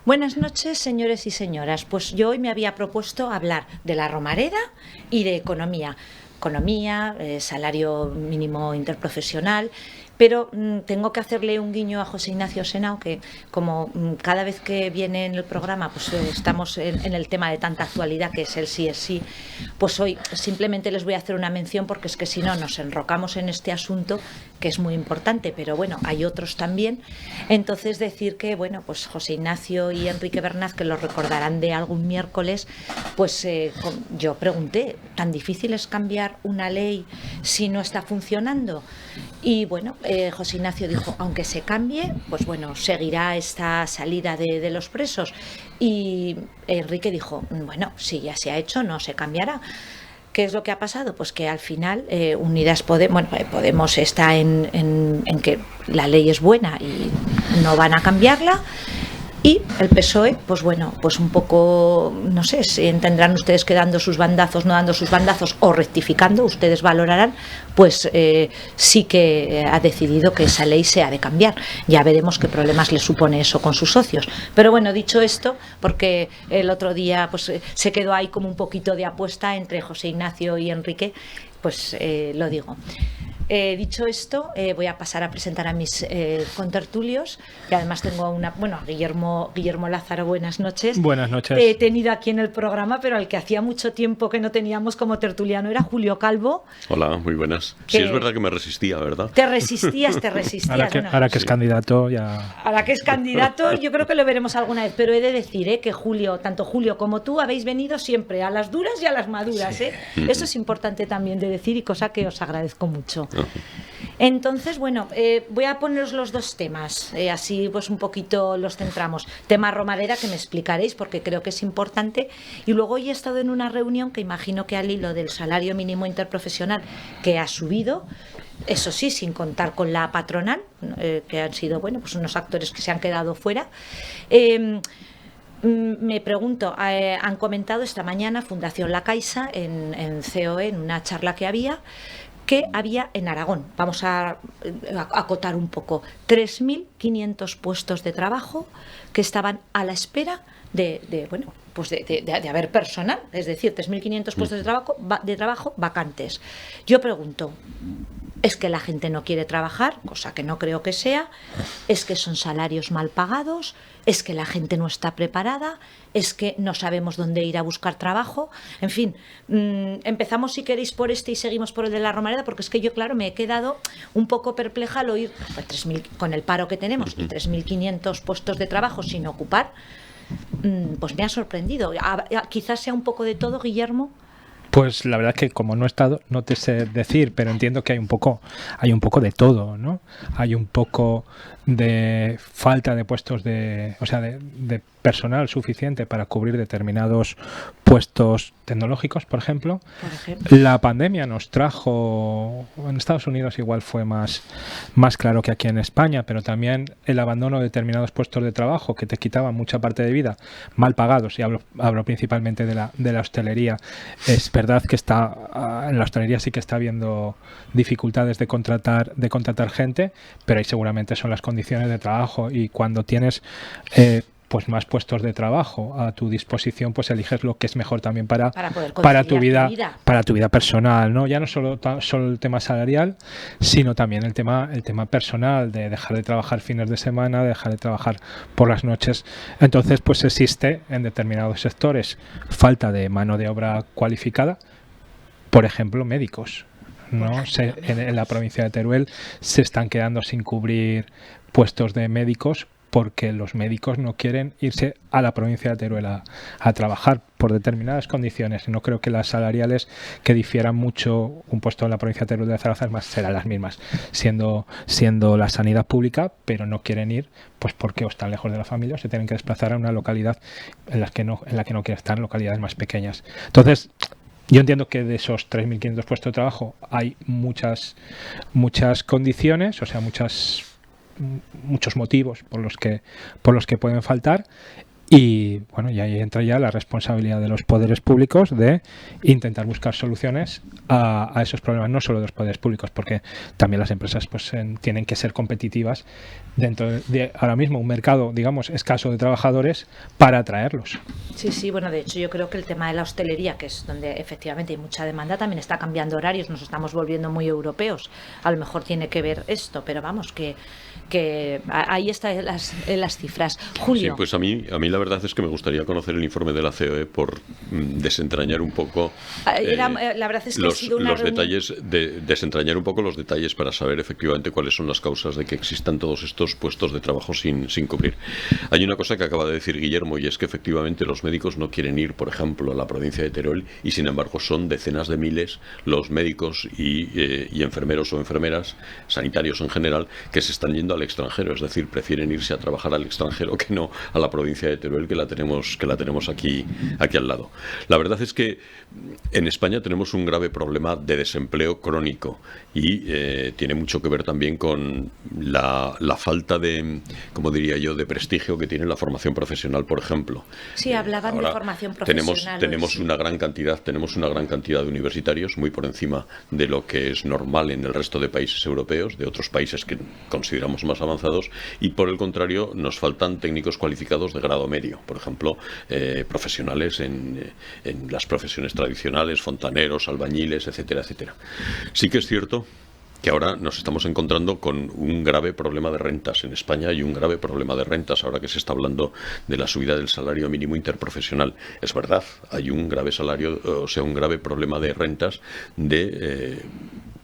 Buenas noches, señores y señoras. Pues yo hoy me había propuesto hablar de la Romareda y de economía. Economía, salario mínimo interprofesional, pero tengo que hacerle un guiño a José Ignacio Senao, que como cada vez que viene en el programa pues estamos en el tema de tanta actualidad que es el sí es sí, pues hoy simplemente les voy a hacer una mención porque es que si no nos enrocamos en este asunto que es muy importante, pero bueno, hay otros también. Entonces decir que bueno, pues José Ignacio y Enrique Bernaz, que lo recordarán de algún miércoles, pues yo pregunté, ¿tan difícil es cambiar una ley si no está funcionando? Y bueno, José Ignacio dijo, aunque se cambie, pues bueno, seguirá esta salida de los presos. Y Enrique dijo, bueno, si ya se ha hecho, no se cambiará. ¿Qué es lo que ha pasado? Pues que al final Unidas Podemos, Podemos está en que la ley es buena y no van a cambiarla. Y el PSOE, pues bueno, pues un poco, no sé, si tendrán ustedes que dando sus bandazos, no dando sus bandazos o rectificando, ustedes valorarán, pues sí que ha decidido que esa ley se ha de cambiar. Ya veremos qué problemas le supone eso con sus socios. Pero bueno, dicho esto, porque el otro día pues se quedó ahí como un poquito de apuesta entre José Ignacio y Enrique, pues lo digo. Dicho esto, voy a pasar a presentar a mis contertulios, que además tengo Guillermo Lázaro, buenas noches. Buenas noches. He tenido aquí en el programa, pero al que hacía mucho tiempo que no teníamos como tertuliano era Julio Calvo. Hola, muy buenas. Sí, es verdad que me resistía, ¿verdad? Te resistías. Ahora que es candidato ya... Ahora que es candidato, yo creo que lo veremos alguna vez, pero he de decir que Julio, tanto Julio como tú, habéis venido siempre a las duras y a las maduras. Sí. Eso es importante también de decir y cosa que os agradezco mucho. Entonces, bueno, voy a poneros los dos temas, así pues un poquito los centramos. Tema Romareda, que me explicaréis porque creo que es importante, y luego hoy he estado en una reunión que imagino que al hilo del salario mínimo interprofesional que ha subido, eso sí, sin contar con la patronal, que han sido, bueno, pues unos actores que se han quedado fuera. Me pregunto, han comentado esta mañana Fundación La Caixa en COE, en una charla que había en Aragón, vamos a acotar un poco, 3.500 puestos de trabajo que estaban a la espera de haber personal, es decir, 3.500 puestos de trabajo vacantes. Yo pregunto, ¿es que la gente no quiere trabajar? Cosa que no creo que sea. ¿Es que son salarios mal pagados? ¿Es que la gente no está preparada? ¿Es que no sabemos dónde ir a buscar trabajo? En fin, empezamos si queréis por este y seguimos por el de la Romareda, porque es que yo, claro, me he quedado un poco perpleja al oír con el paro que tenemos y 3.500 puestos de trabajo sin ocupar, pues me ha sorprendido. Quizás sea un poco de todo, Guillermo. Pues la verdad es que como no he estado, no te sé decir, pero entiendo que hay un poco de todo, ¿no? Hay un poco de falta de puestos de personal suficiente para cubrir determinados puestos tecnológicos, por ejemplo. La pandemia nos trajo, en Estados Unidos igual fue más claro que aquí en España, pero también el abandono de determinados puestos de trabajo que te quitaban mucha parte de vida, mal pagados, y hablo principalmente de la hostelería. Es verdad que en la hostelería sí que está habiendo dificultades de contratar gente, pero ahí seguramente son las condiciones de trabajo, y cuando tienes pues más puestos de trabajo a tu disposición, pues eliges lo que es mejor también para tu vida personal, ¿no? Ya no solo el tema salarial, sino también el tema personal, de dejar de trabajar fines de semana, de dejar de trabajar por las noches. Entonces, pues existe en determinados sectores falta de mano de obra cualificada, por ejemplo, médicos, ¿no? En la provincia de Teruel se están quedando sin cubrir puestos de médicos porque los médicos no quieren irse a la provincia de Teruel a trabajar por determinadas condiciones. No creo que las salariales que difieran mucho un puesto en la provincia de Teruel de Zaragoza serán las mismas, siendo la sanidad pública, pero no quieren ir pues porque o están lejos de la familia o se tienen que desplazar a una localidad en la que no quieren estar, localidades más pequeñas. Entonces, yo entiendo que de esos 3.500 puestos de trabajo hay muchas condiciones, o sea, muchos motivos por los que pueden faltar, Y bueno, y ahí entra ya la responsabilidad de los poderes públicos de intentar buscar soluciones a esos problemas, no solo de los poderes públicos, porque también las empresas pues tienen que ser competitivas dentro de ahora mismo un mercado, digamos, escaso de trabajadores para atraerlos. Sí, sí, bueno, de hecho yo creo que el tema de la hostelería, que es donde efectivamente hay mucha demanda, también está cambiando horarios, nos estamos volviendo muy europeos. A lo mejor tiene que ver esto, pero vamos, que ahí están las cifras. Julio. Sí, pues a mí la verdad es que me gustaría conocer el informe de la COE por desentrañar un poco la verdad es que los detalles, desentrañar un poco los detalles para saber efectivamente cuáles son las causas de que existan todos estos puestos de trabajo sin cubrir. Hay una cosa que acaba de decir Guillermo, y es que efectivamente los médicos no quieren ir, por ejemplo, a la provincia de Teruel, y sin embargo son decenas de miles los médicos y enfermeros o enfermeras, sanitarios en general, que se están yendo al extranjero, es decir, prefieren irse a trabajar al extranjero que no a la provincia de Teruel, que la tenemos aquí al lado. La verdad es que en España tenemos un grave problema de desempleo crónico y tiene mucho que ver también con la falta de, como diría yo, de prestigio que tiene la formación profesional, por ejemplo. Sí, hablaban de formación profesional. Tenemos una gran cantidad de universitarios, muy por encima de lo que es normal en el resto de países europeos, de otros países que consideramos más avanzados, y por el contrario nos faltan técnicos cualificados de grado medio, por ejemplo, profesionales en las profesiones tradicionales, fontaneros, albañiles, etcétera, etcétera. Sí que es cierto que ahora nos estamos encontrando con un grave problema de rentas en España, y un grave problema de rentas ahora que se está hablando de la subida del salario mínimo interprofesional. Es verdad, hay un grave un grave problema de rentas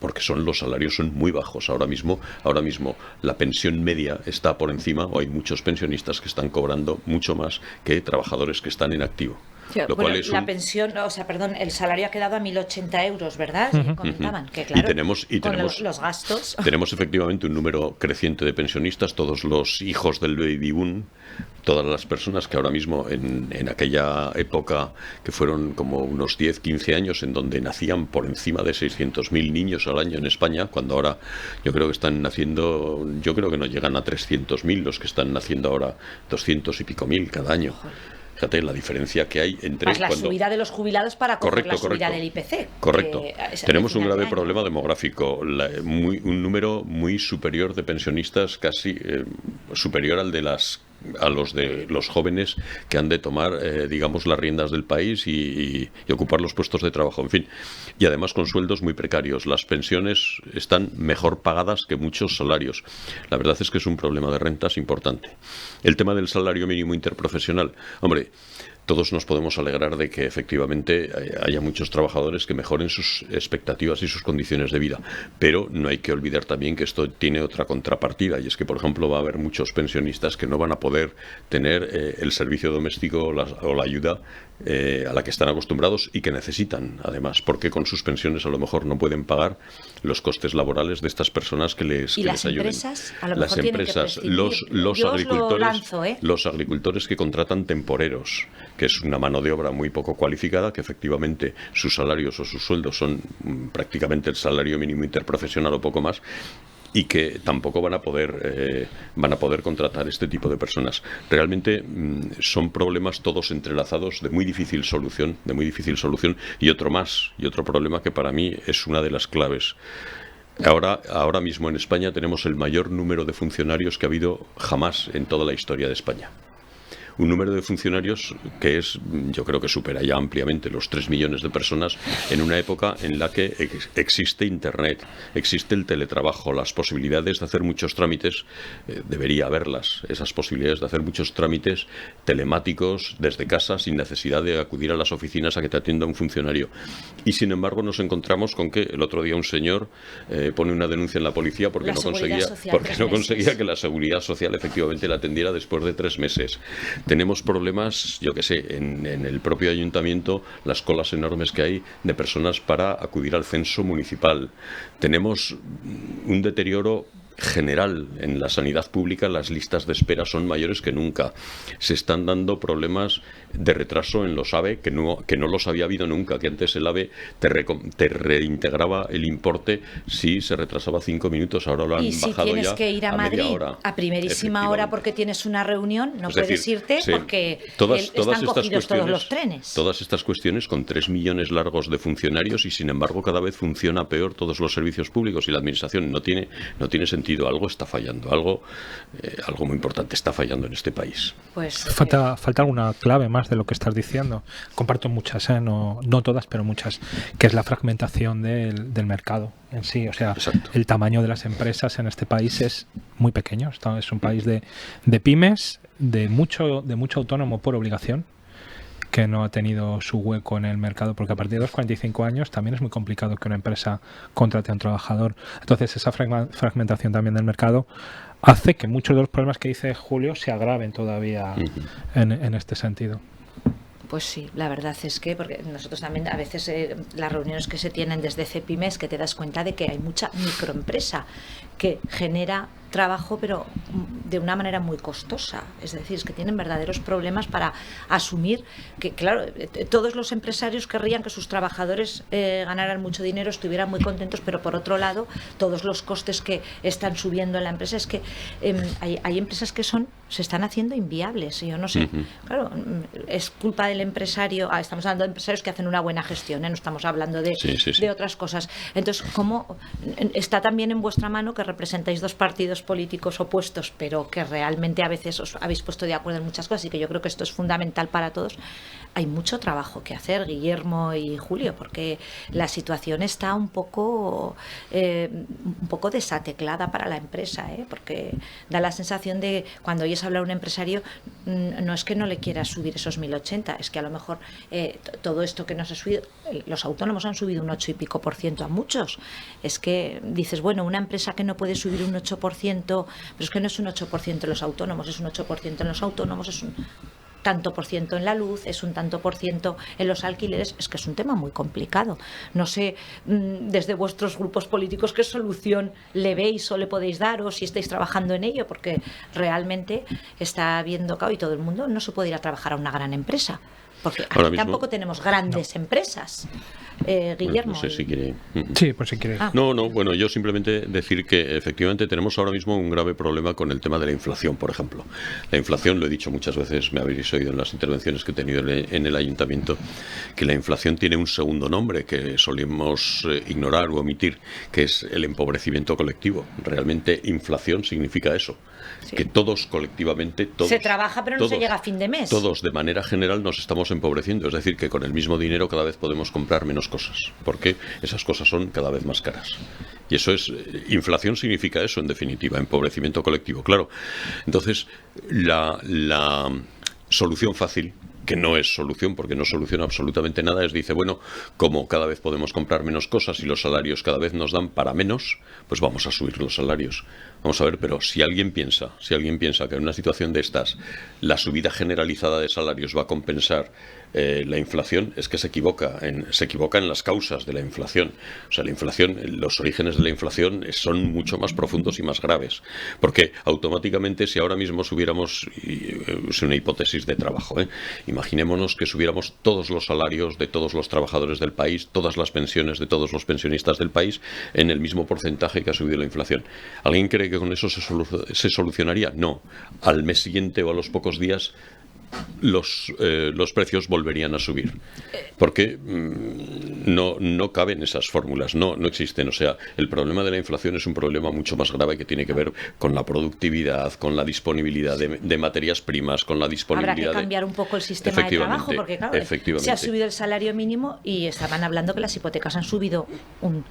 porque los salarios son muy bajos. Ahora mismo la pensión media está por encima, o hay muchos pensionistas que están cobrando mucho más que trabajadores que están en activo. Lo cual es pensión, el salario ha quedado a 1.080 euros, ¿verdad? Comentaban que claro, con los gastos. Tenemos efectivamente un número creciente de pensionistas, todos los hijos del baby boom, todas las personas que ahora mismo en aquella época, que fueron como unos 10, 15 años, en donde nacían por encima de 600.000 niños al año en España, cuando ahora yo creo que no llegan a 300.000 los que están naciendo ahora, 200 y pico mil cada año. Fíjate la diferencia que hay entre... Más la subida de los jubilados para coger la subida del IPC. Correcto. Tenemos un grave problema demográfico. Un número muy superior de pensionistas, casi superior al de los jóvenes que han de tomar, digamos, las riendas del país y ocupar los puestos de trabajo, en fin. Y además con sueldos muy precarios. Las pensiones están mejor pagadas que muchos salarios. La verdad es que es un problema de rentas importante. El tema del salario mínimo interprofesional. Hombre, todos nos podemos alegrar de que efectivamente haya muchos trabajadores que mejoren sus expectativas y sus condiciones de vida, pero no hay que olvidar también que esto tiene otra contrapartida, y es que, por ejemplo, va a haber muchos pensionistas que no van a poder tener el servicio doméstico o la ayuda a la que están acostumbrados y que necesitan, además, porque con sus pensiones a lo mejor no pueden pagar los costes laborales de estas personas que les ayuden. Empresas, a lo mejor las empresas, los agricultores, los agricultores que contratan temporeros, que es una mano de obra muy poco cualificada, que efectivamente sus salarios o sus sueldos son prácticamente el salario mínimo interprofesional o poco más, y que tampoco van a poder contratar este tipo de personas. Realmente son problemas todos entrelazados de muy difícil solución, y otro problema que para mí es una de las claves. Ahora mismo en España tenemos el mayor número de funcionarios que ha habido jamás en toda la historia de España. Un número de funcionarios que yo creo que supera ya ampliamente los 3 millones de personas, en una época en la que existe Internet, existe el teletrabajo, las posibilidades de hacer muchos trámites, debería haberlas, esas posibilidades de hacer muchos trámites telemáticos desde casa sin necesidad de acudir a las oficinas a que te atienda un funcionario. Y sin embargo nos encontramos con que el otro día un señor pone una denuncia en la policía porque no conseguía que la Seguridad Social efectivamente la atendiera después de 3 meses. Tenemos problemas, yo que sé, en el propio ayuntamiento, las colas enormes que hay de personas para acudir al censo municipal. Tenemos un deterioro general en la sanidad pública las listas de espera son mayores que nunca. Se están dando problemas de retraso en los AVE que no los había habido nunca, que antes el AVE te reintegraba el importe si se retrasaba 5 minutos, ahora lo han bajado ya. Y si tienes que ir a Madrid a primerísima hora porque tienes una reunión, no puedes irte porque están cogidos todos los trenes. Todas estas cuestiones con 3 millones largos de funcionarios y sin embargo cada vez funciona peor todos los servicios públicos y la administración no tiene sentido. Algo está fallando, algo muy importante está fallando en este país. Pues falta alguna clave más de lo que estás diciendo. Comparto muchas, no todas, pero muchas, que es la fragmentación del mercado en sí. O sea, exacto, el tamaño de las empresas en este país es muy pequeño. Es un país de pymes, de mucho autónomo por obligación, que no ha tenido su hueco en el mercado, porque a partir de los 45 años también es muy complicado que una empresa contrate a un trabajador. Entonces esa fragmentación también del mercado hace que muchos de los problemas que dice Julio se agraven todavía en este sentido. Pues sí, la verdad es que, porque nosotros también a veces las reuniones que se tienen desde CEPIMES, que te das cuenta de que hay mucha microempresa que genera trabajo, pero de una manera muy costosa. Es decir, es que tienen verdaderos problemas para asumir que, claro, todos los empresarios querrían que sus trabajadores ganaran mucho dinero, estuvieran muy contentos, pero por otro lado, todos los costes que están subiendo en la empresa, es que hay empresas que se están haciendo inviables. Yo no sé, claro, es culpa del empresario. Estamos hablando de empresarios que hacen una buena gestión, no estamos hablando de otras cosas. Entonces, ¿cómo está también en vuestra mano, que representáis dos partidos políticos opuestos, pero que realmente a veces os habéis puesto de acuerdo en muchas cosas, y que yo creo que esto es fundamental para todos? Hay mucho trabajo que hacer, Guillermo y Julio, porque la situación está un poco desateclada para la empresa, porque da la sensación de, cuando oyes hablar a un empresario, no es que no le quiera subir esos 1.080, es que a lo mejor todo esto que nos ha subido, los autónomos han subido un 8 y pico % a muchos. Es que dices, bueno, una empresa que no puede subir un 8%, pero es que no es un 8% en los autónomos, es un 8% en los autónomos, es un tanto por ciento en la luz, es un tanto por ciento en los alquileres. Es que es un tema muy complicado. No sé, desde vuestros grupos políticos, qué solución le veis o le podéis dar, o si estáis trabajando en ello, porque realmente está viendo, y todo el mundo no se puede ir a trabajar a una gran empresa, porque aquí tampoco tenemos grandes empresas. Guillermo. No sé si quiere. Sí, pues si quiere. No, bueno, yo simplemente decir que efectivamente tenemos ahora mismo un grave problema con el tema de la inflación, por ejemplo. La inflación, lo he dicho muchas veces, me habéis oído en las intervenciones que he tenido en el ayuntamiento, que la inflación tiene un segundo nombre que solemos ignorar o omitir, que es el empobrecimiento colectivo. Realmente inflación significa eso. Sí. Que todos colectivamente, se trabaja pero no se llega a fin de mes. Todos de manera general nos estamos empobreciendo, es decir, que con el mismo dinero cada vez podemos comprar menos cosas, porque esas cosas son cada vez más caras. Y eso es, inflación significa eso en definitiva, empobrecimiento colectivo, claro. Entonces, la solución fácil, que no es solución porque no soluciona absolutamente nada, dice, bueno, como cada vez podemos comprar menos cosas y los salarios cada vez nos dan para menos, pues vamos a subir los salarios. Vamos a ver, pero si alguien piensa que en una situación de estas la subida generalizada de salarios va a compensar la inflación, es que se equivoca en las causas de la inflación. O sea, la inflación, los orígenes de la inflación son mucho más profundos y más graves, porque automáticamente, si ahora mismo subiéramos, es una hipótesis de trabajo, imaginémonos que subiéramos todos los salarios de todos los trabajadores del país, todas las pensiones de todos los pensionistas del país, en el mismo porcentaje que ha subido la inflación. ¿Alguien cree que con eso se solucionaría? No. Al mes siguiente o a los pocos días los precios volverían a subir, porque no caben esas fórmulas, no existen. O sea, el problema de la inflación es un problema mucho más grave, que tiene que ver con la productividad, con la disponibilidad de materias primas, con la disponibilidad. Habrá que cambiar un poco el sistema de trabajo, porque claro, se ha subido el salario mínimo y estaban hablando que las hipotecas han subido un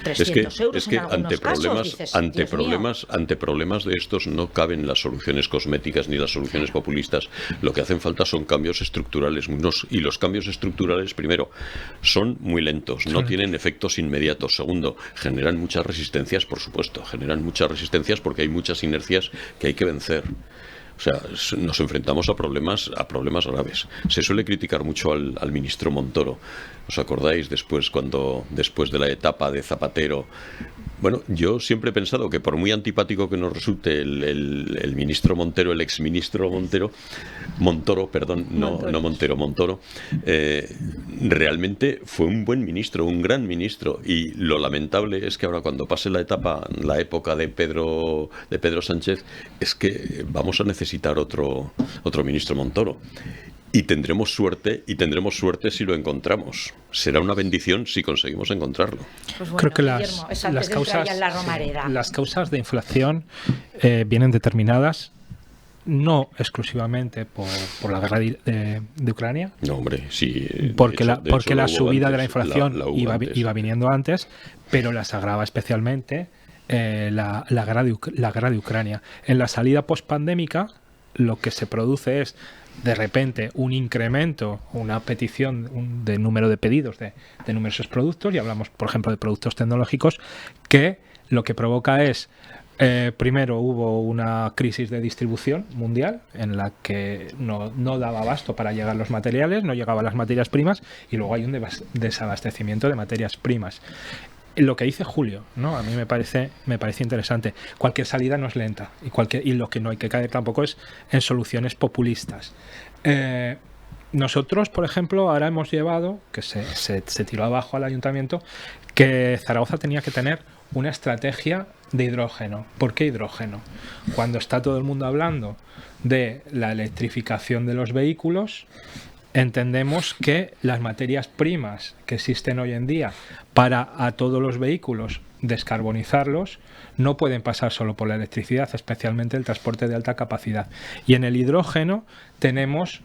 300 euros en algunos casos. Ante problemas de estos no caben las soluciones cosméticas ni las soluciones populistas. Lo que hacen falta son cambios estructurales, y los cambios estructurales, primero, son muy lentos, no tienen efectos inmediatos. Segundo, generan muchas resistencias, por supuesto, porque hay muchas inercias que hay que vencer. O sea, nos enfrentamos a problemas graves. Se suele criticar mucho al ministro Montoro. ¿Os acordáis después de la etapa de Zapatero, Bueno, yo siempre he pensado que por muy antipático que nos resulte el ministro Montero, el exministro Montoro, realmente fue un buen ministro, un gran ministro, y lo lamentable es que ahora cuando pase la época de Pedro Sánchez, es que vamos a necesitar otro ministro Montoro. Y tendremos suerte si lo encontramos. Será una bendición si conseguimos encontrarlo. Pues bueno, creo que las causas de inflación vienen determinadas no exclusivamente por la guerra de Ucrania. No, hombre, sí. Porque la subida de la inflación iba viniendo antes, pero las agrava especialmente la guerra de Ucrania. En la salida pospandémica, lo que se produce es de repente un incremento, una petición de número de pedidos de numerosos productos, y hablamos, por ejemplo, de productos tecnológicos, que lo que provoca es, primero hubo una crisis de distribución mundial en la que no daba abasto para llegar los materiales, no llegaban las materias primas, y luego hay un desabastecimiento de materias primas. Lo que dice Julio, ¿no? A mí me parece interesante. Cualquier salida no es lenta, y lo que no hay que caer tampoco es en soluciones populistas. Nosotros, por ejemplo, ahora hemos llevado, que se tiró abajo al ayuntamiento, que Zaragoza tenía que tener una estrategia de hidrógeno. ¿Por qué hidrógeno? Cuando está todo el mundo hablando de la electrificación de los vehículos, entendemos que las materias primas que existen hoy en día para a todos los vehículos descarbonizarlos no pueden pasar solo por la electricidad, especialmente el transporte de alta capacidad. Y en el hidrógeno tenemos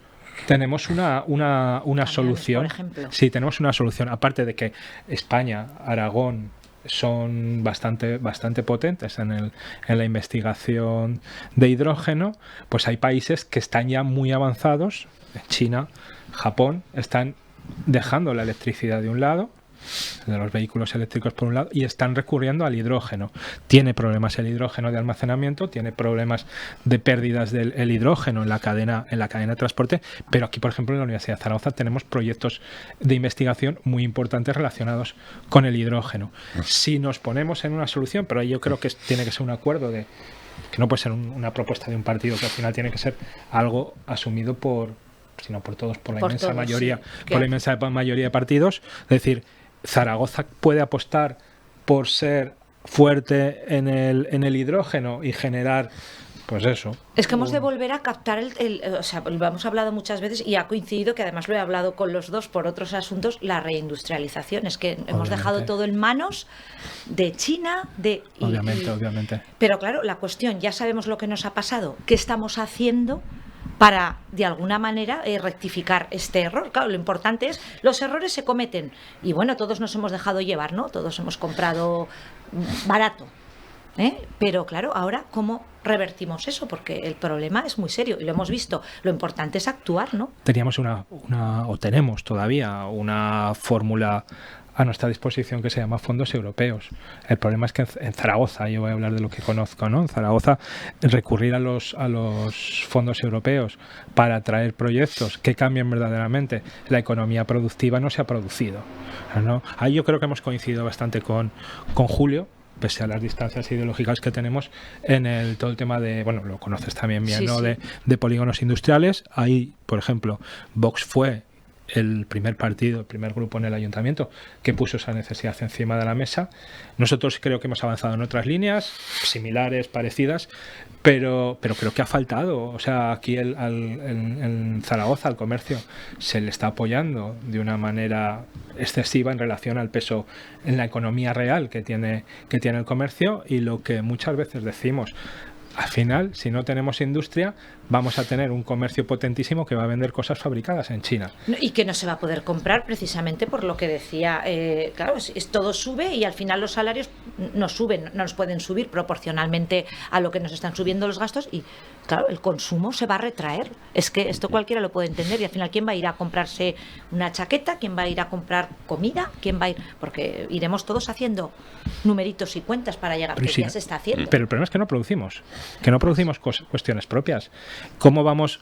una solución. Sí, tenemos una solución. Aparte de que España, Aragón son bastante potentes en la investigación de hidrógeno, pues hay países que están ya muy avanzados. China, Japón, están dejando la electricidad de un lado, de los vehículos eléctricos por un lado, y están recurriendo al hidrógeno. Tiene problemas el hidrógeno de almacenamiento, tiene problemas de pérdidas del hidrógeno en la cadena de transporte, pero aquí, por ejemplo, en la Universidad de Zaragoza tenemos proyectos de investigación muy importantes relacionados con el hidrógeno. Si nos ponemos en una solución, pero ahí yo creo que tiene que ser un acuerdo que no puede ser una propuesta de un partido, que al final tiene que ser algo asumido por todos, por la inmensa mayoría de partidos. Es decir, Zaragoza puede apostar por ser fuerte en el hidrógeno y generar, pues eso. Es que hemos de volver a captar o sea, lo hemos hablado muchas veces y ha coincidido, que además lo he hablado con los dos por otros asuntos, la reindustrialización. Es que hemos dejado todo en manos de China. Obviamente. Pero claro, la cuestión, ya sabemos lo que nos ha pasado. ¿Qué estamos haciendo para, de alguna manera, rectificar este error? Claro, lo importante es, los errores se cometen, y bueno, todos nos hemos dejado llevar, ¿no? Todos hemos comprado barato, pero claro, ahora, ¿cómo revertimos eso? Porque el problema es muy serio y lo hemos visto. Lo importante es actuar, ¿no? Teníamos o tenemos todavía una fórmula a nuestra disposición que se llama fondos europeos. El problema es que en Zaragoza, yo voy a hablar de lo que conozco, ¿no? En Zaragoza, recurrir a los fondos europeos para traer proyectos que cambien verdaderamente la economía productiva no se ha producido, ¿no? Ahí yo creo que hemos coincidido bastante con Julio, pese a las distancias ideológicas que tenemos en todo el tema de, bueno, lo conoces también bien, ¿no? Sí. De polígonos industriales. Ahí, por ejemplo, Vox fue el primer grupo en el ayuntamiento que puso esa necesidad encima de la mesa. Nosotros creo que hemos avanzado en otras líneas similares, parecidas, pero creo que ha faltado. O sea, aquí en Zaragoza al comercio se le está apoyando de una manera excesiva en relación al peso en la economía real que tiene el comercio, y lo que muchas veces decimos: al final, si no tenemos industria, vamos a tener un comercio potentísimo que va a vender cosas fabricadas en China. Y que no se va a poder comprar, precisamente por lo que decía. Claro, todo sube y al final los salarios no suben, no nos pueden subir proporcionalmente a lo que nos están subiendo los gastos, y claro, el consumo se va a retraer. Es que esto cualquiera lo puede entender, y al final, ¿quién va a ir a comprarse una chaqueta? ¿Quién va a ir a comprar comida? ¿Quién va a ir? Porque iremos todos haciendo numeritos y cuentas para llegar, que ya se está haciendo. Pero el problema es que no producimos cuestiones propias. ¿Cómo vamos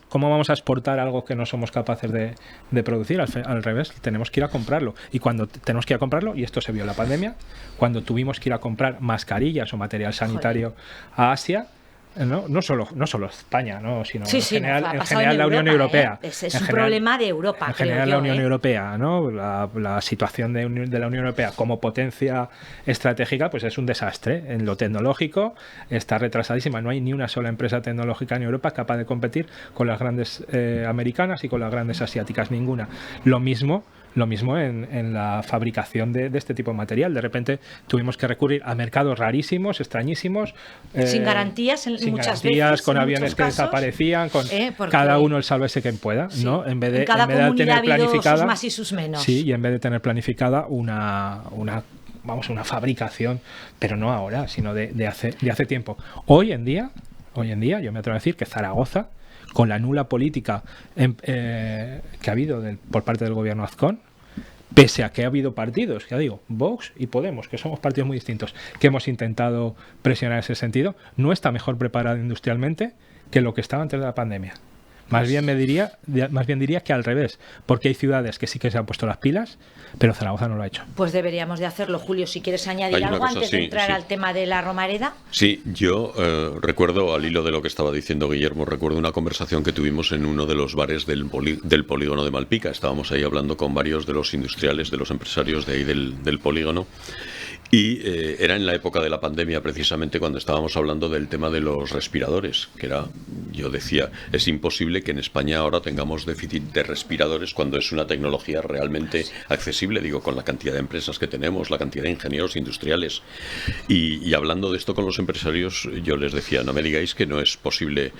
a exportar algo que no somos capaces de producir? Al revés, tenemos que ir a comprarlo. Y cuando tenemos que ir a comprarlo, y esto se vio en la pandemia, cuando tuvimos que ir a comprar mascarillas o material sanitario a Asia, no solo España, ¿no? Sino en general la Unión Europea. Es un problema de Europa. En general la Unión Europea, ¿no? La situación de la Unión Europea como potencia estratégica, pues es un desastre. En lo tecnológico está retrasadísima. No hay ni una sola empresa tecnológica en Europa capaz de competir con las grandes americanas y con las grandes asiáticas, ninguna. Lo mismo en la fabricación de este tipo de material. De repente tuvimos que recurrir a mercados rarísimos, extrañísimos. Sin garantías, muchas veces. Con aviones que desaparecían, con cada uno el sálvese quien pueda, sí. ¿no? En vez de tener planificada. Sus más y sus menos. Sí, y en vez de tener planificada una fabricación, pero no ahora, sino de hace tiempo. Hoy en día, yo me atrevo a decir que Zaragoza, con la nula política que ha habido por parte del gobierno Azcón, pese a que ha habido partidos, ya digo, Vox y Podemos, que somos partidos muy distintos, que hemos intentado presionar en ese sentido, no está mejor preparado industrialmente que lo que estaba antes de la pandemia. Más bien diría que al revés, porque hay ciudades que sí que se han puesto las pilas, pero Zaragoza no lo ha hecho. Pues deberíamos de hacerlo, Julio. Si quieres añadir algo antes de entrar al tema de la Romareda. Sí, yo recuerdo, al hilo de lo que estaba diciendo Guillermo, recuerdo una conversación que tuvimos en uno de los bares del polígono de Malpica. Estábamos ahí hablando con varios de los industriales, de los empresarios de ahí del polígono. Y era en la época de la pandemia, precisamente, cuando estábamos hablando del tema de los respiradores, que yo decía, es imposible que en España ahora tengamos déficit de respiradores cuando es una tecnología realmente accesible, digo, con la cantidad de empresas que tenemos, la cantidad de ingenieros industriales. Y hablando de esto con los empresarios, yo les decía, no me digáis que no es posible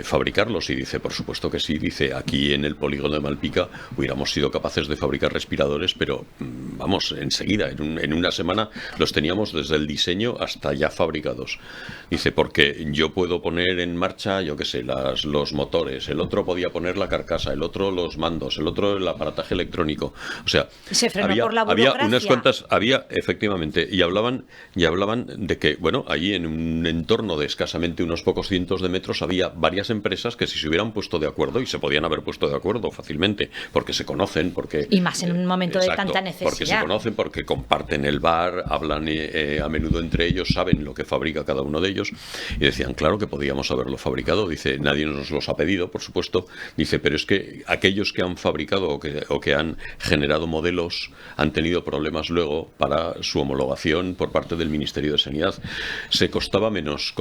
fabricarlos. Y dice, por supuesto que sí. Dice, aquí en el polígono de Malpica hubiéramos sido capaces de fabricar respiradores, pero vamos, enseguida, en una semana los teníamos desde el diseño hasta ya fabricados. Dice, porque yo puedo poner en marcha, yo qué sé, los motores, el otro podía poner la carcasa, el otro los mandos, el otro el aparataje electrónico. O sea, se frenó por la burocracia. Había unas cuantas, efectivamente, y hablaban de que, bueno, allí en un entorno de escasamente unos pocos cientos de metros había varias empresas que si se hubieran pusto de acuerdo, y se podían haber puesto de acuerdo fácilmente, porque se conocen, y más en un momento de tanta necesidad. Porque se conocen, porque comparten el bar, hablan a menudo entre ellos, saben lo que fabrica cada uno de ellos, y decían, claro que podíamos haberlo fabricado. Dice, nadie nos los ha pedido, por supuesto. Dice, pero es que aquellos que han fabricado o que han generado modelos han tenido problemas luego para su homologación por parte del Ministerio de Sanidad. Costaba menos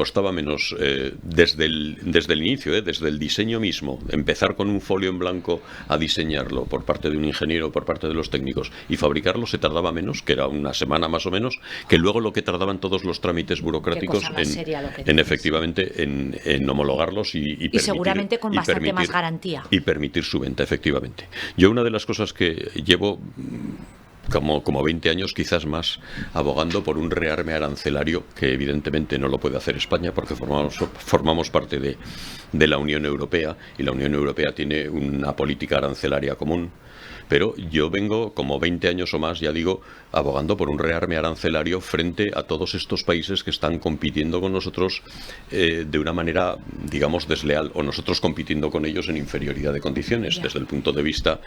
desde el inicio, desde el diseño mismo, empezar con un folio en blanco a diseñarlo por parte de un ingeniero, por parte de los técnicos, y fabricarlo se tardaba menos, que era una semana más o menos, que luego lo que tardaban todos los trámites burocráticos efectivamente en homologarlos y permitir, seguramente con bastante más garantía. Y permitir su venta, efectivamente. Yo una de las cosas que llevo como 20 años, quizás más, abogando por un rearme arancelario que evidentemente no lo puede hacer España porque formamos parte de la Unión Europea, y la Unión Europea tiene una política arancelaria común. Pero yo vengo como 20 años o más, ya digo, abogando por un rearme arancelario frente a todos estos países que están compitiendo con nosotros de una manera, digamos, desleal, o nosotros compitiendo con ellos en inferioridad de condiciones, desde el punto de vista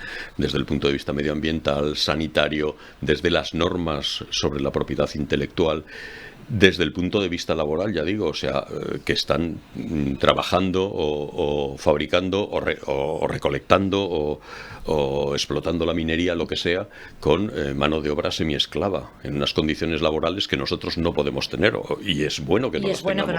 medioambiental, sanitario, desde las normas sobre la propiedad intelectual. Desde el punto de vista laboral, ya digo, o sea, que están trabajando o fabricando o recolectando o explotando la minería, lo que sea, con mano de obra semiesclava, en unas condiciones laborales que nosotros no podemos tener, y es bueno que no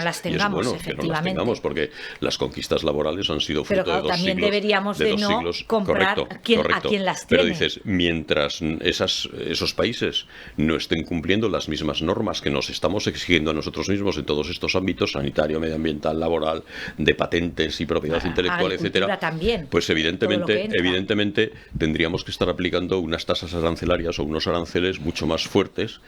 las tengamos, porque las conquistas laborales han sido fruto de dos también siglos. Deberíamos de de dos no siglos. comprar Correcto. a quien las tiene. Pero dices, mientras esos países no estén cumpliendo las mismas normas que nos estamos estamos exigiendo a nosotros mismos en todos estos ámbitos, sanitario, medioambiental, laboral, de patentes y propiedad intelectual, etcétera, también, pues evidentemente tendríamos que estar aplicando unas tasas arancelarias o unos aranceles mucho más fuertes.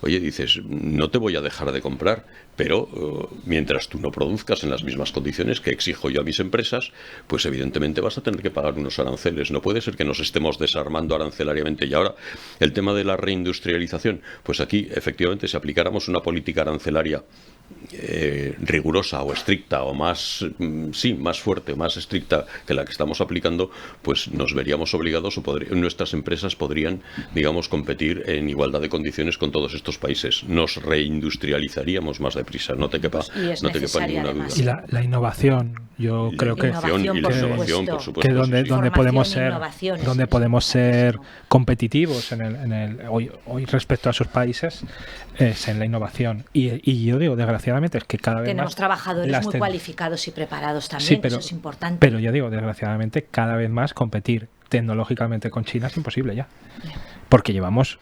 Oye, dices, no te voy a dejar de comprar, pero mientras tú no produzcas en las mismas condiciones que exijo yo a mis empresas, pues evidentemente vas a tener que pagar unos aranceles. No puede ser que nos estemos desarmando arancelariamente. Y ahora, el tema de la reindustrialización, pues aquí efectivamente si aplicáramos una política arancelaria rigurosa o estricta o más fuerte, más estricta que la que estamos aplicando, pues nos veríamos obligados o nuestras empresas podrían, digamos, competir en igualdad de condiciones con todos estos países. Nos reindustrializaríamos más deprisa, no te quepa ninguna duda. Y la innovación, yo creo que innovación, por supuesto, que donde podemos ser competitivos hoy respecto a esos países es en la innovación. Y yo digo, desgraciadamente, es que cada vez tenemos más trabajadores muy cualificados y preparados también, eso es importante. Pero yo digo, desgraciadamente, cada vez más competir tecnológicamente con China es imposible ya. Porque llevamos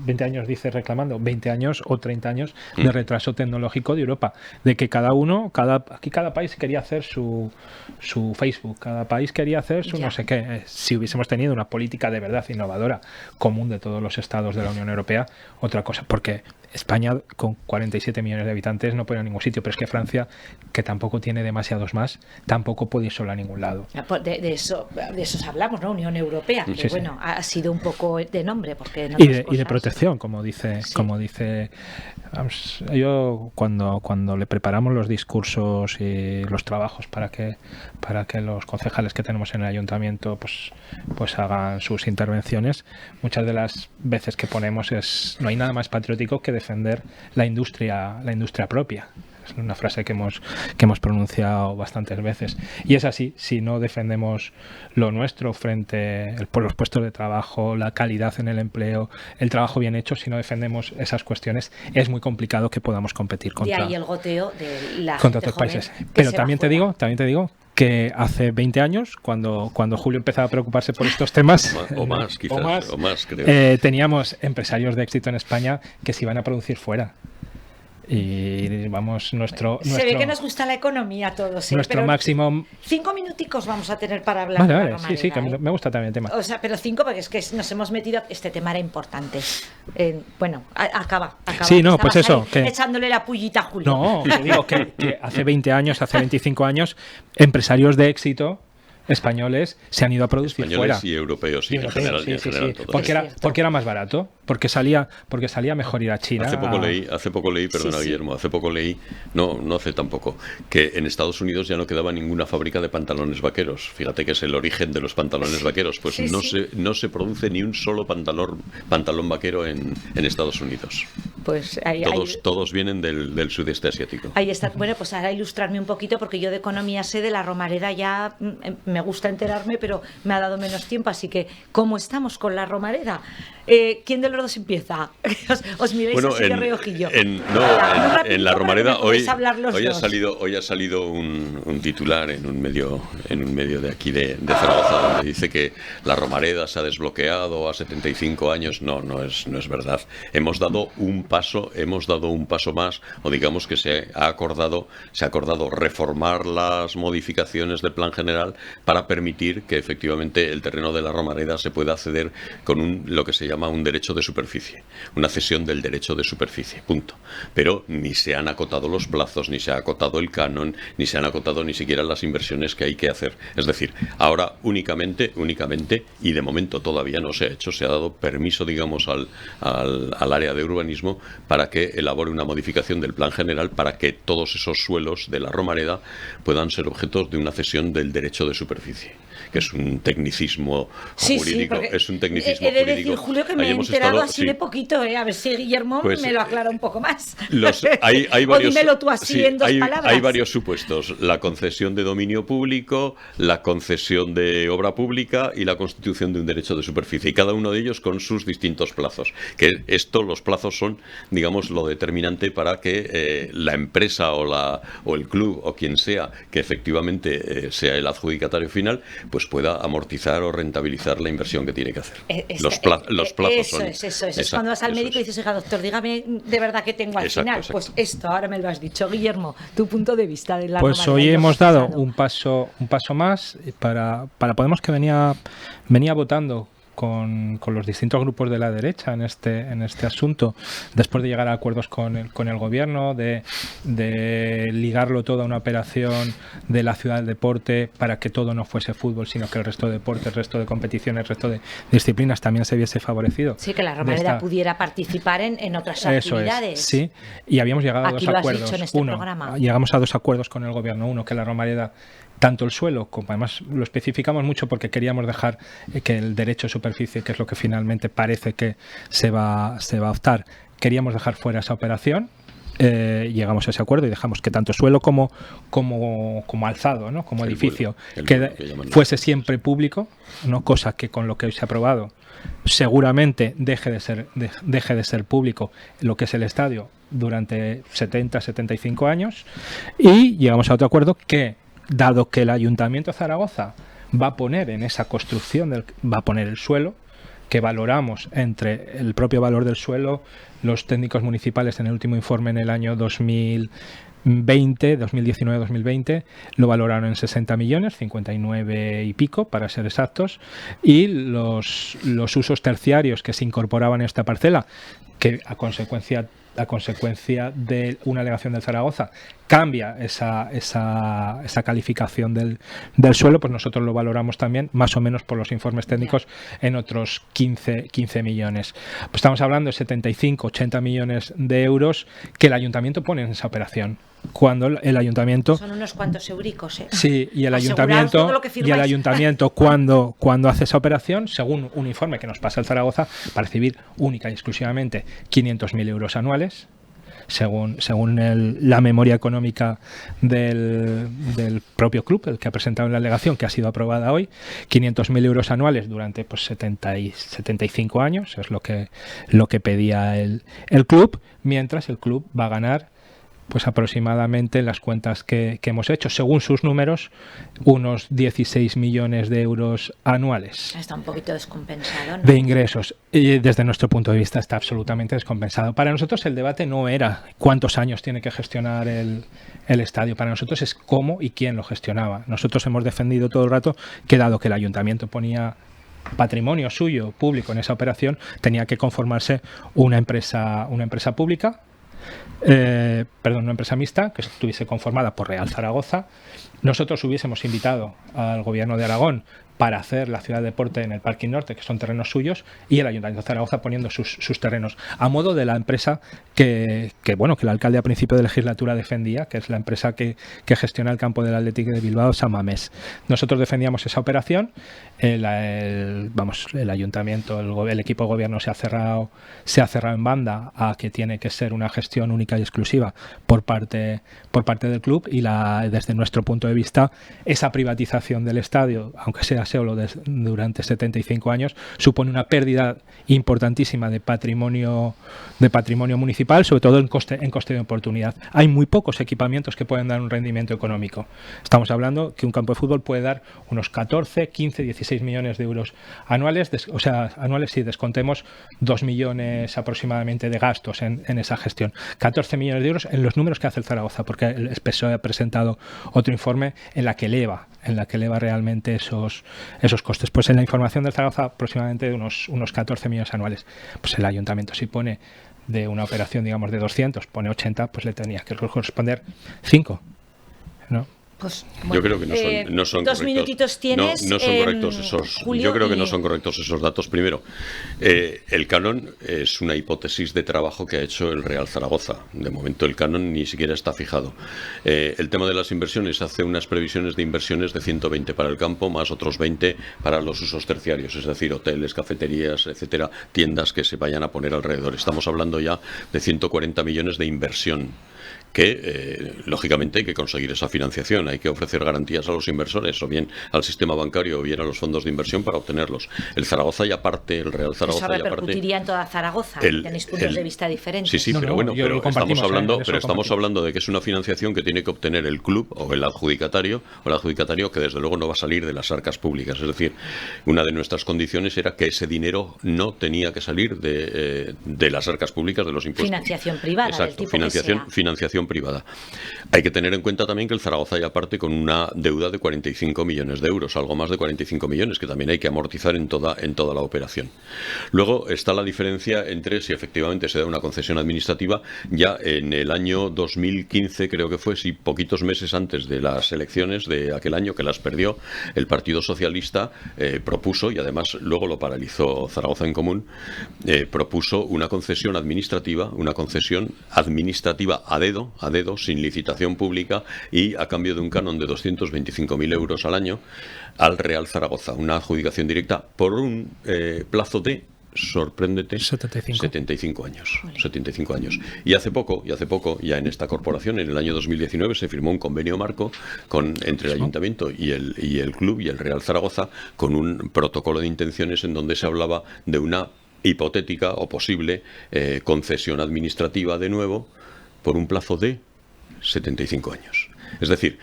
20 años, dice, reclamando, 20 años o 30 años de retraso tecnológico de Europa. De que cada país quería hacer su Facebook, cada país quería hacer su no sé qué. Si hubiésemos tenido una política de verdad innovadora común de todos los estados de la Unión Europea, otra cosa. Porque España, con 47 millones de habitantes, no puede ir a ningún sitio. Pero es que Francia, que tampoco tiene demasiados más, tampoco puede ir sola a ningún lado. De eso hablamos, ¿no? Unión Europea, que ha sido un poco de nombre. Porque y de protección, como dice vamos, yo cuando le preparamos los discursos y los trabajos para que los concejales que tenemos en el ayuntamiento pues hagan sus intervenciones, muchas de las veces que ponemos no hay nada más patriótico que defender la industria propia. Es una frase que hemos pronunciado bastantes veces. Y es así, si no defendemos lo nuestro por los puestos de trabajo, la calidad en el empleo, el trabajo bien hecho, si no defendemos esas cuestiones, es muy complicado que podamos competir contra ahí el goteo de la contra otros países. Pero también te digo que hace 20 años, cuando Julio empezaba a preocuparse por estos temas, o más, creo. Teníamos empresarios de éxito en España que se iban a producir fuera. Y vamos, se ve que nos gusta la economía a todos, nuestro máximo. 5 minuticos vamos a tener para hablar de la Romareda, sí, que me gusta también el tema. O sea, pero 5 porque es que nos hemos metido. Este tema era importante. Acaba. Sí, no, pues eso. Echándole la pullita a Julio. No, te digo que hace 20 años, hace 25 años, empresarios de éxito españoles se han ido a producir fuera. Y europeos, en general. Porque era más barato, porque salía mejor ir a China. Hace poco leí, perdona Guillermo, no hace tampoco, que en Estados Unidos ya no quedaba ninguna fábrica de pantalones vaqueros. Fíjate que es el origen de los pantalones vaqueros, pues no se produce ni un solo pantalón vaquero en Estados Unidos. Pues todos vienen del sudeste asiático. Ahí está. Bueno, pues ahora ilustrarme un poquito, porque yo de economía sé, de la Romareda ya me gusta enterarme, pero me ha dado menos tiempo, así que ¿cómo estamos con la Romareda? ¿Quién de los dos empieza? Os miráis así de reojillo. En la Romareda hoy ha salido un titular en un medio de aquí de Zaragoza, donde dice que la Romareda se ha desbloqueado a 75 años. No es verdad. Hemos dado un paso más, o digamos que se ha acordado reformar las modificaciones del plan general para permitir que efectivamente el terreno de la Romareda se pueda acceder con lo que se llama un derecho de superficie, una cesión del derecho de superficie, punto. Pero ni se han acotado los plazos, ni se ha acotado el canon, ni se han acotado ni siquiera las inversiones que hay que hacer. Es decir, ahora únicamente, y de momento todavía no se ha hecho, se ha dado permiso, digamos, al área de urbanismo para que elabore una modificación del plan general para que todos esos suelos de la Romareda puedan ser objetos de una cesión del derecho de superficie, que es un tecnicismo jurídico. He de decir, Julio, que me he enterado así de poquito, a ver si Guillermo me lo aclara un poco más. Hay varios, o dímelo tú así en dos palabras. Hay varios supuestos: la concesión de dominio público, la concesión de obra pública y la constitución de un derecho de superficie, y cada uno de ellos con sus distintos plazos. Que los plazos son, digamos, lo determinante para que la empresa o el club o quien sea que efectivamente sea el adjudicatario usuario final, pues pueda amortizar o rentabilizar la inversión que tiene que hacer. Los plazos son... Eso es. Cuando vas al médico y dices, oiga, doctor, dígame de verdad qué tengo al final. Exacto. Pues esto, ahora me lo has dicho. Guillermo, tu punto de vista de la Pues hoy hemos dado un paso más para Podemos, que venía votando con los distintos grupos de la derecha en este asunto, después de llegar a acuerdos con el gobierno, de ligarlo todo a una operación de la ciudad del deporte para que todo no fuese fútbol, sino que el resto de deportes, el resto de competiciones, el resto de disciplinas también se viese favorecido. Sí, que la Romareda pudiera participar en otras actividades. Eso es, sí. Y habíamos llegado a dos acuerdos. En este programa. Llegamos a dos acuerdos con el gobierno. Uno, que la Romareda, tanto el suelo, como además lo especificamos mucho porque queríamos dejar que el derecho de superficie, que es lo que finalmente parece que se va a optar, queríamos dejar fuera esa operación. Llegamos a ese acuerdo y dejamos que tanto suelo como alzado, ¿no? Como edificio, que fuese siempre público, ¿no? Cosa que con lo que hoy se ha aprobado seguramente deje de ser público lo que es el estadio durante 70-75 años. Y llegamos a otro acuerdo que, dado que el Ayuntamiento de Zaragoza va a poner en esa construcción, va a poner el suelo, que valoramos entre el propio valor del suelo, los técnicos municipales en el último informe en el año 2019-2020, lo valoraron en 60 millones, 59 y pico para ser exactos, y los usos terciarios que se incorporaban en esta parcela, que a consecuencia de una alegación del Zaragoza cambia esa calificación del suelo, pues nosotros lo valoramos también más o menos por los informes técnicos en otros 15 millones. Pues estamos hablando de 75-80 millones de euros que el ayuntamiento pone en esa operación. Cuando el ayuntamiento... Son unos cuantos euricos, ¿eh? Sí, y el ayuntamiento cuando hace esa operación, según un informe que nos pasa el Zaragoza, para recibir única y exclusivamente 500.000 euros anuales, según la memoria económica del propio club, el que ha presentado en la alegación, que ha sido aprobada hoy, 500.000 euros anuales durante 75 años, es lo que pedía el club, mientras el club va a ganar pues aproximadamente, en las cuentas que hemos hecho, según sus números, unos 16 millones de euros anuales. Está un poquito descompensado, ¿no? De ingresos. Y desde nuestro punto de vista está absolutamente descompensado. Para nosotros el debate no era cuántos años tiene que gestionar el estadio. Para nosotros es cómo y quién lo gestionaba. Nosotros hemos defendido todo el rato que, dado que el ayuntamiento ponía patrimonio suyo público en esa operación, tenía que conformarse una empresa pública, una empresa mixta que estuviese conformada por Real Zaragoza. Nosotros hubiésemos invitado al gobierno de Aragón para hacer la ciudad de deporte en el Parking Norte, que son terrenos suyos, y el Ayuntamiento de Zaragoza poniendo sus terrenos, a modo de la empresa que el alcalde a principio de legislatura defendía, que es la empresa que gestiona el campo del Athletic de Bilbao, San Mamés. Nosotros defendíamos esa operación. El ayuntamiento, el equipo de gobierno se ha cerrado en banda a que tiene que ser una gestión única y exclusiva por parte del club, y desde nuestro punto de vista esa privatización del estadio, aunque sea solo durante 75 años, supone una pérdida importantísima de patrimonio municipal, sobre todo en coste de oportunidad. Hay muy pocos equipamientos que pueden dar un rendimiento económico. Estamos hablando que un campo de fútbol puede dar unos 14, 15, 16 millones de euros anuales, anuales si descontemos 2 millones aproximadamente de gastos en esa gestión. 14 millones de euros en los números que hace el Zaragoza, porque el PSOE ha presentado otro informe en la que eleva realmente esos costes. Pues en la información del Zaragoza aproximadamente de unos 14 millones anuales. Pues el ayuntamiento, si pone de una operación, digamos, de 200, pone 80, pues le tenía que corresponder 5, ¿no? Pues, bueno, yo creo que no son 2 minutitos tienes. No son correctos esos. Julio, yo creo que no son correctos esos datos. Primero, el canon es una hipótesis de trabajo que ha hecho el Real Zaragoza. De momento el canon ni siquiera está fijado. El tema de las inversiones hace unas previsiones de inversiones de 120 para el campo, más otros 20 para los usos terciarios, es decir, hoteles, cafeterías, etcétera, tiendas que se vayan a poner alrededor. Estamos hablando ya de 140 millones de inversión. que lógicamente hay que conseguir esa financiación, hay que ofrecer garantías a los inversores, o bien al sistema bancario o bien a los fondos de inversión para obtenerlos. El Zaragoza y aparte, el Real Zaragoza y aparte... Eso repercutiría en toda Zaragoza, tenéis puntos de vista diferentes. Sí, pero estamos hablando de que es una financiación que tiene que obtener el club o el adjudicatario que desde luego no va a salir de las arcas públicas. Es decir, una de nuestras condiciones era que ese dinero no tenía que salir de las arcas públicas, de los impuestos. Financiación privada. Exacto, del tipo financiación privada. Hay que tener en cuenta también que el Zaragoza ya parte con una deuda de 45 millones de euros, algo más de 45 millones, que también hay que amortizar en toda la operación. Luego está la diferencia entre si efectivamente se da una concesión administrativa. Ya en el año 2015, creo que fue, si poquitos meses antes de las elecciones de aquel año, que las perdió, el Partido Socialista propuso, y además luego lo paralizó Zaragoza en Común, propuso una concesión administrativa a dedo, sin licitación pública y a cambio de un canon de 225.000 euros al año al Real Zaragoza, una adjudicación directa por un plazo de, sorpréndete, 75 años. 75 años. Y hace poco, ya en esta corporación, en el año 2019, se firmó un convenio marco entre el Ayuntamiento y el Club y el Real Zaragoza, con un protocolo de intenciones en donde se hablaba de una hipotética o posible concesión administrativa de nuevo por un plazo de 75 años. Es decir,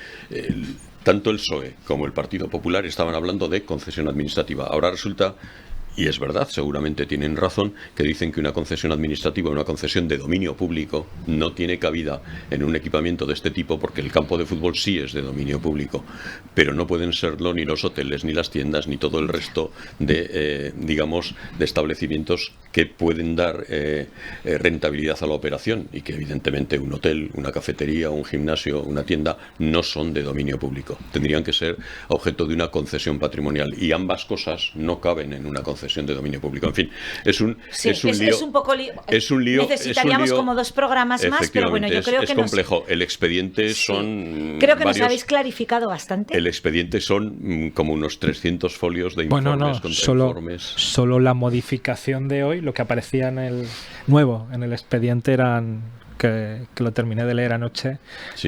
tanto el PSOE como el Partido Popular estaban hablando de concesión administrativa. Ahora resulta, y es verdad, seguramente tienen razón, que dicen que una concesión administrativa, una concesión de dominio público, no tiene cabida en un equipamiento de este tipo, porque el campo de fútbol sí es de dominio público, pero no pueden serlo ni los hoteles, ni las tiendas, ni todo el resto de, de establecimientos que pueden dar rentabilidad a la operación, y que evidentemente un hotel, una cafetería, un gimnasio, una tienda no son de dominio público. Tendrían que ser objeto de una concesión patrimonial, y ambas cosas no caben en una concesión de dominio público. En fin, es un lío. Necesitaríamos como 2 programas más, pero bueno, yo creo que es complejo. El expediente son creo que nos habéis clarificado bastante. El expediente son como unos 300 folios de informes, solo la modificación de hoy, lo que aparecía en el expediente eran, que lo terminé de leer anoche,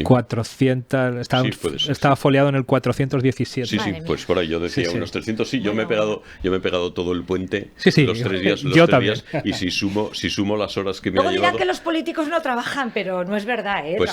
400, estaba foliado en el 417. Sí, pues por ahí yo decía unos 300. Sí, yo me he pegado todo el puente, los 3 días, y si sumo las horas que me ha llevado... Luego dirán que los políticos no trabajan, pero no es verdad, pues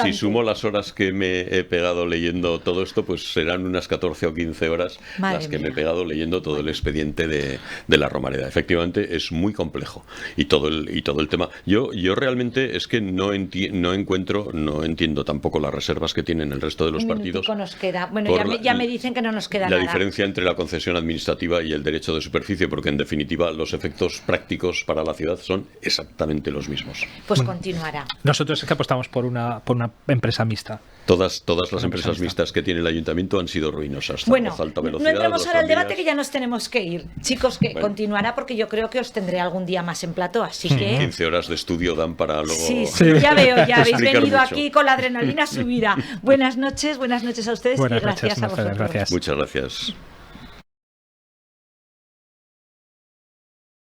si sumo las horas que me he pegado leyendo todo esto, pues serán unas 14 o 15 horas las que me he pegado leyendo todo el expediente de la Romareda. Efectivamente es muy complejo, y todo el tema. Yo realmente es que no entiendo tampoco las reservas que tienen el resto de los partidos. Nos queda. Bueno, ya me dicen que no nos queda nada. La diferencia entre la concesión administrativa y el derecho de superficie, porque en definitiva los efectos prácticos para la ciudad son exactamente los mismos. Pues continuará. Nosotros es que apostamos por una empresa mixta. Todas las empresas mixtas que tiene el ayuntamiento han sido ruinosas. Bueno, alta velocidad, no entremos ahora al debate, que ya nos tenemos que ir. Chicos, que continuará, porque yo creo que os tendré algún día más en plató, así que... 15 horas de estudio dan para luego... Sí, ya veo, ya habéis venido aquí con la adrenalina subida. Buenas noches a ustedes y gracias a vosotros. Gracias. Muchas gracias.